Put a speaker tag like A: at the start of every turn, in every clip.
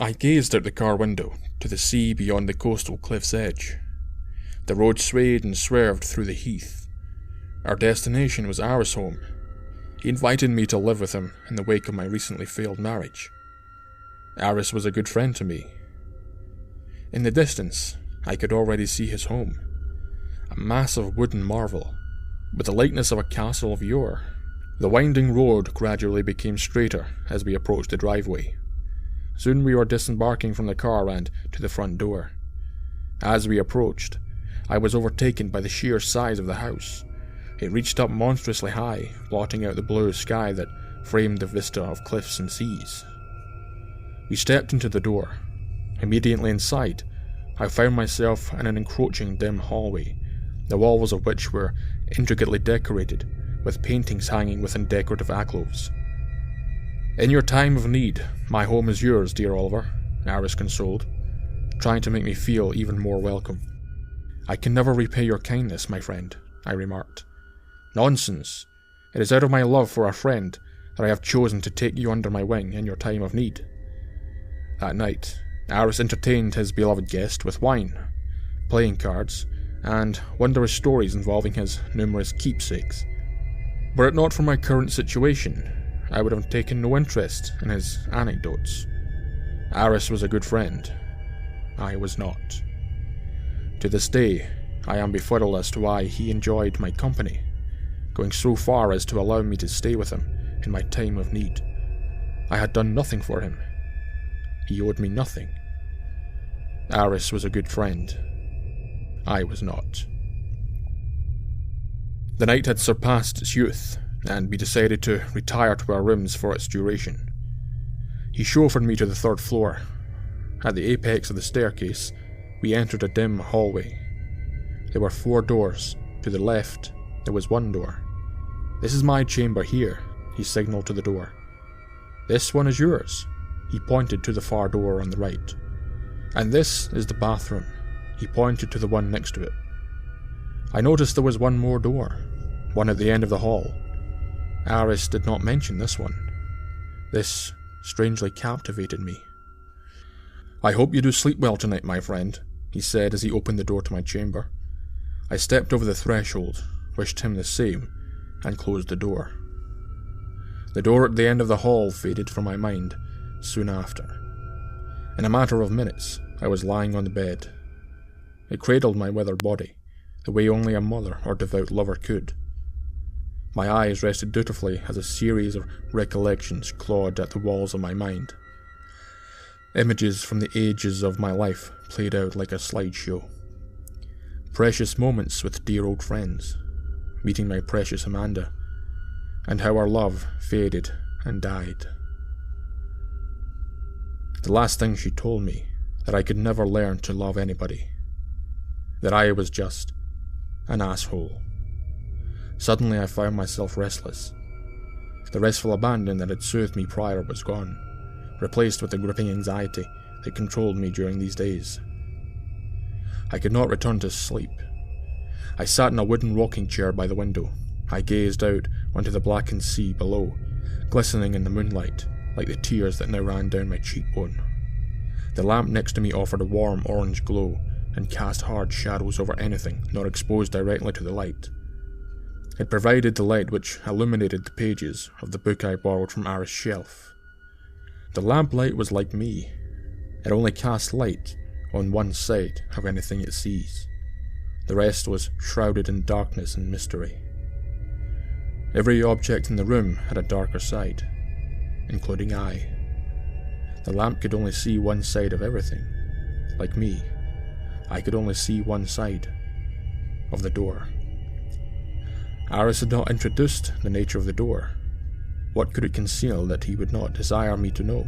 A: I gazed out the car window to the sea beyond the coastal cliff's edge. The road swayed and swerved through the heath. Our destination was Aris' home. He invited me to live with him in the wake of my recently failed marriage. Aris was a good friend to me. In the distance, I could already see his home. A massive wooden marvel, with the likeness of a castle of yore. The winding road gradually became straighter as we approached the driveway. Soon we were disembarking from the car and to the front door. As we approached, I was overtaken by the sheer size of the house. It reached up monstrously high, blotting out the blue sky that framed the vista of cliffs and seas. We stepped into the door. Immediately inside, I found myself in an encroaching dim hallway, the walls of which were intricately decorated, with paintings hanging within decorative alcoves. "In your time of need, my home is yours, dear Oliver," Aris consoled, trying to make me feel even more welcome. "I can never repay your kindness, my friend," I remarked. "Nonsense. It is out of my love for a friend that I have chosen to take you under my wing in your time of need." That night, Aris entertained his beloved guest with wine, playing cards, and wondrous stories involving his numerous keepsakes. Were it not for my current situation, I would have taken no interest in his anecdotes. Aris was a good friend. I was not. To this day, I am befuddled as to why he enjoyed my company, going so far as to allow me to stay with him in my time of need. I had done nothing for him. He owed me nothing. Aris was a good friend. I was not. The night had surpassed its youth, and we decided to retire to our rooms for its duration. He chauffeured me to the third floor. At the apex of the staircase, we entered a dim hallway. There were 4 doors. To the left, there was 1 door. "This is my chamber here," he signaled to the door. "This one is yours." He pointed to the far door on the right. "And this is the bathroom." He pointed to the one next to it. I noticed there was 1 more door, one at the end of the hall. Aris did not mention this one. This strangely captivated me. "I hope you do sleep well tonight, my friend," he said as he opened the door to my chamber. I stepped over the threshold, wished him the same, and closed the door. The door at the end of the hall faded from my mind soon after. In a matter of minutes, I was lying on the bed. It cradled my withered body, the way only a mother or devout lover could. My eyes rested dutifully as a series of recollections clawed at the walls of my mind. Images from the ages of my life played out like a slideshow. Precious moments with dear old friends, meeting my precious Amanda, and how our love faded and died. The last thing she told me, that I could never learn to love anybody. That I was just an asshole. Suddenly I found myself restless. The restful abandon that had soothed me prior was gone, replaced with the gripping anxiety that controlled me during these days. I could not return to sleep. I sat in a wooden rocking chair by the window. I gazed out onto the blackened sea below, glistening in the moonlight like the tears that now ran down my cheekbone. The lamp next to me offered a warm orange glow and cast hard shadows over anything not exposed directly to the light. It provided the light which illuminated the pages of the book I borrowed from Aris' shelf. The lamplight was like me. It only cast light on one side of anything it sees. The rest was shrouded in darkness and mystery. Every object in the room had a darker side, including I. The lamp could only see one side of everything. Like me, I could only see one side of the door. Aris had not introduced the nature of the door. What could it conceal that he would not desire me to know?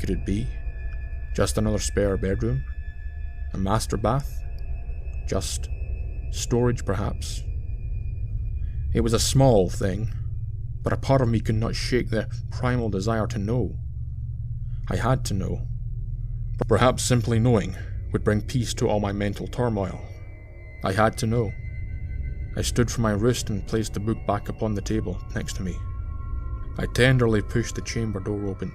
A: Could it be just another spare bedroom? A master bath? Just storage, perhaps? It was a small thing, but a part of me could not shake the primal desire to know. I had to know. Perhaps simply knowing would bring peace to all my mental turmoil. I had to know. I stood from my roost and placed the book back upon the table next to me. I tenderly pushed the chamber door open,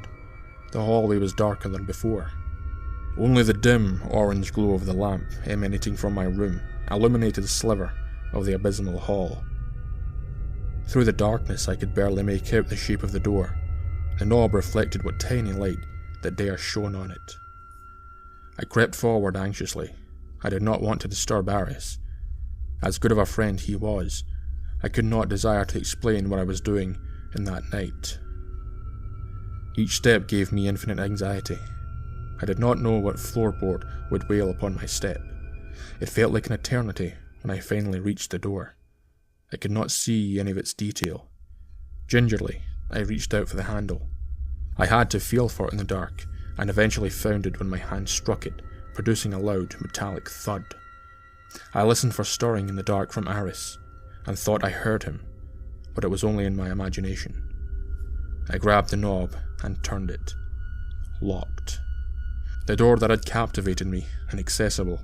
A: The hallway was darker than before. Only the dim, orange glow of the lamp emanating from my room illuminated a sliver of the abysmal hall. Through the darkness I could barely make out the shape of the door. The knob reflected what tiny light that dare shone on it. I crept forward anxiously. I did not want to disturb Aris. As good of a friend he was, I could not desire to explain what I was doing in that night. Each step gave me infinite anxiety. I did not know what floorboard would wail upon my step. It felt like an eternity when I finally reached the door. I could not see any of its detail. Gingerly, I reached out for the handle. I had to feel for it in the dark, and eventually found it when my hand struck it, producing a loud, metallic thud. I listened for stirring in the dark from Aris, and thought I heard him, but it was only in my imagination. I grabbed the knob and turned it. Locked. The door that had captivated me, inaccessible.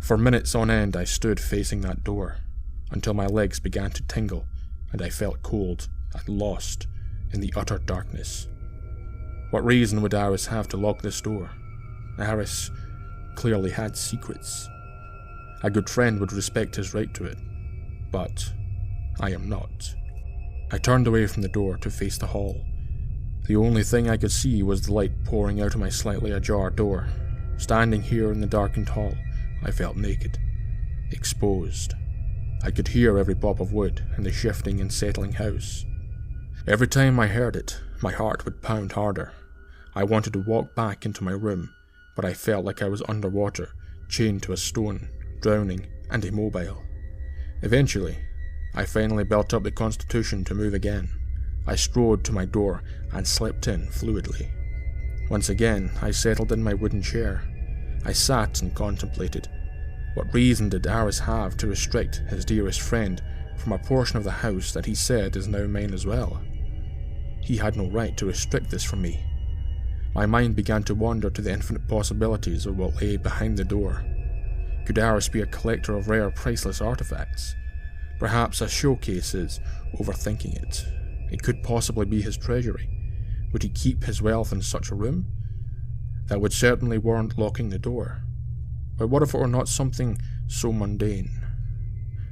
A: For minutes on end I stood facing that door, until my legs began to tingle, and I felt cold and lost in the utter darkness. What reason would Aris have to lock this door? Aris clearly had secrets. A good friend would respect his right to it, but I am not. I turned away from the door to face the hall. The only thing I could see was the light pouring out of my slightly ajar door. Standing here in the darkened hall, I felt naked, exposed. I could hear every pop of wood in the shifting and settling house. Every time I heard it, my heart would pound harder. I wanted to walk back into my room, but I felt like I was underwater, chained to a stone, drowning and immobile. Eventually, I finally built up the constitution to move again. I strode to my door and slipped in fluidly. Once again, I settled in my wooden chair. I sat and contemplated. What reason did Aris have to restrict his dearest friend from a portion of the house that he said is now mine as well? He had no right to restrict this from me. My mind began to wander to the infinite possibilities of what lay behind the door. Could Aris be a collector of rare, priceless artifacts? Perhaps a showcase is overthinking it. It could possibly be his treasury. Would he keep his wealth in such a room? That would certainly warrant locking the door. But what if it were not something so mundane?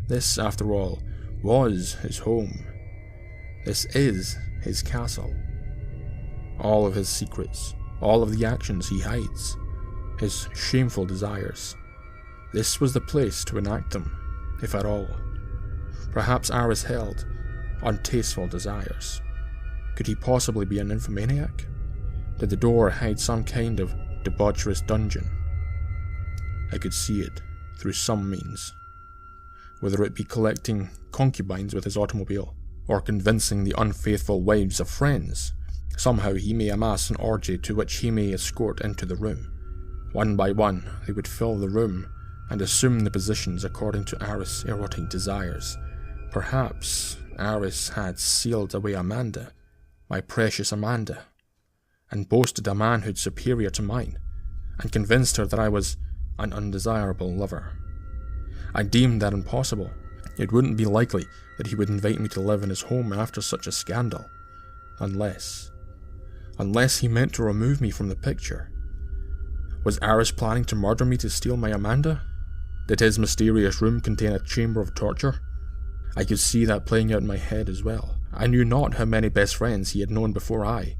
A: This, after all, was his home. This is his castle. All of his secrets, all of the actions he hides, his shameful desires. This was the place to enact them, if at all. Perhaps Aris held untasteful desires. Could he possibly be an nymphomaniac? Did the door hide some kind of debaucherous dungeon? I could see it through some means. Whether it be collecting concubines with his automobile, or convincing the unfaithful wives of friends, somehow he may amass an orgy to which he may escort into the room. One by one, they would fill the room and assume the positions according to Aris' erotic desires. Perhaps Aris had sealed away Amanda, my precious Amanda, and boasted a manhood superior to mine, and convinced her that I was an undesirable lover. I deemed that impossible. It wouldn't be likely that he would invite me to live in his home after such a scandal. Unless he meant to remove me from the picture. Was Aris planning to murder me to steal my Amanda? Did his mysterious room contain a chamber of torture? I could see that playing out in my head as well. I knew not how many best friends he had known before I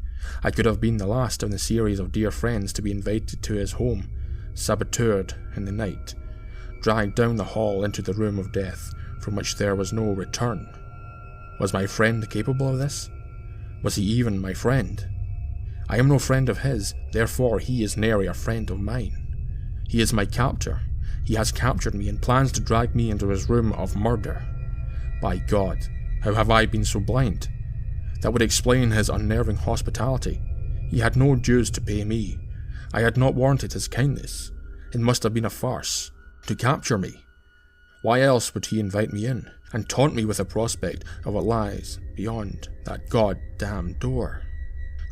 A: could have been the last in the series of dear friends to be invited to his home, saboteured in the night, dragged down the hall into the room of death from which there was no return. Was my friend capable of this? Was he even my friend? I am no friend of his, therefore he is nary a friend of mine. He is my captor. He has captured me and plans to drag me into his room of murder. By God, how have I been so blind? That would explain his unnerving hospitality. He had no dues to pay me. I had not warranted his kindness. It must have been a farce. To capture me. Why else would he invite me in, and taunt me with the prospect of what lies beyond that goddamn door?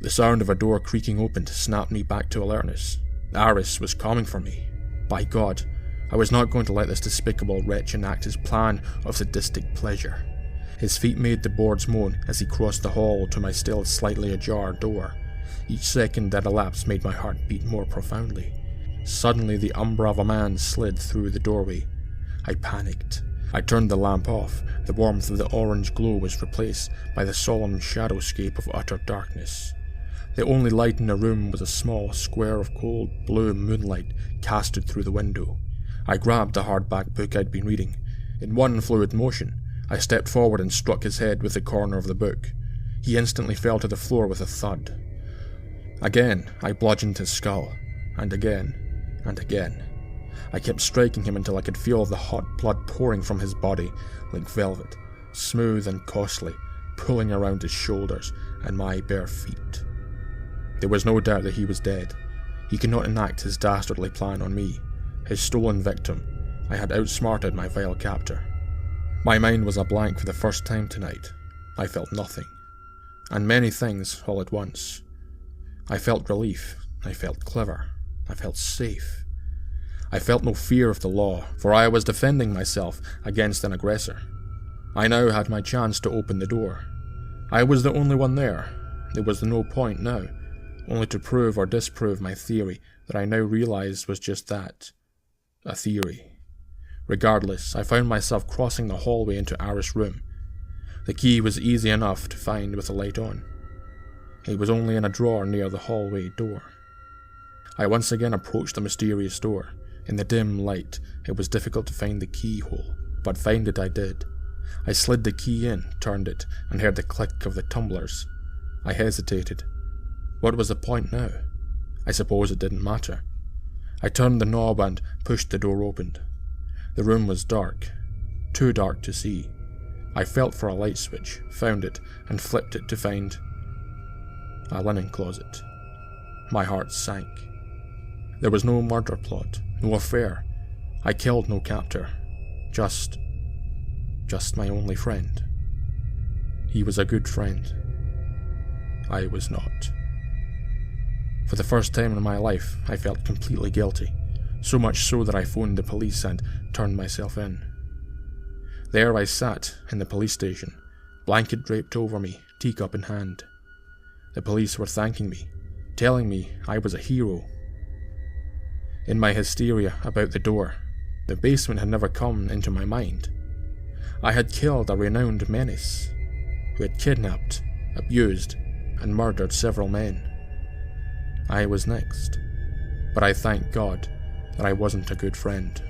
A: The sound of a door creaking open snapped me back to alertness. Aris was coming for me. By God, I was not going to let this despicable wretch enact his plan of sadistic pleasure. His feet made the boards moan as he crossed the hall to my still slightly ajar door. Each second that elapsed made my heart beat more profoundly. Suddenly, the umbra of a man slid through the doorway. I panicked. I turned the lamp off. The warmth of the orange glow was replaced by the solemn shadowscape of utter darkness. The only light in the room was a small square of cold blue moonlight casted through the window. I grabbed the hardback book I'd been reading. In one fluid motion, I stepped forward and struck his head with the corner of the book. He instantly fell to the floor with a thud. Again, I bludgeoned his skull, and again, and again. I kept striking him until I could feel the hot blood pouring from his body like velvet, smooth and costly, pulling around his shoulders and my bare feet. There was no doubt that he was dead. He could not enact his dastardly plan on me, his stolen victim. I had outsmarted my vile captor. My mind was a blank for the first time tonight. I felt nothing, and many things all at once. I felt relief. I felt clever. I felt safe. I felt no fear of the law, for I was defending myself against an aggressor. I now had my chance to open the door. I was the only one there. There was no point now, only to prove or disprove my theory that I now realized was just that, a theory. Regardless, I found myself crossing the hallway into Aris' room. The key was easy enough to find with the light on. It was only in a drawer near the hallway door. I once again approached the mysterious door. In the dim light, it was difficult to find the keyhole, but find it I did. I slid the key in, turned it, and heard the click of the tumblers. I hesitated. What was the point now? I suppose it didn't matter. I turned the knob and pushed the door open. The room was dark, too dark to see. I felt for a light switch, found it, and flipped it to find a linen closet. My heart sank. There was no murder plot, no affair. I killed no captor. Just my only friend. He was a good friend. I was not. For the first time in my life, I felt completely guilty, so much so that I phoned the police and turned myself in. There I sat in the police station, blanket draped over me, teacup in hand. The police were thanking me, telling me I was a hero. In my hysteria about the door, the basement had never come into my mind. I had killed a renowned menace, who had kidnapped, abused, and murdered several men. I was next, but I thank God that I wasn't a good friend.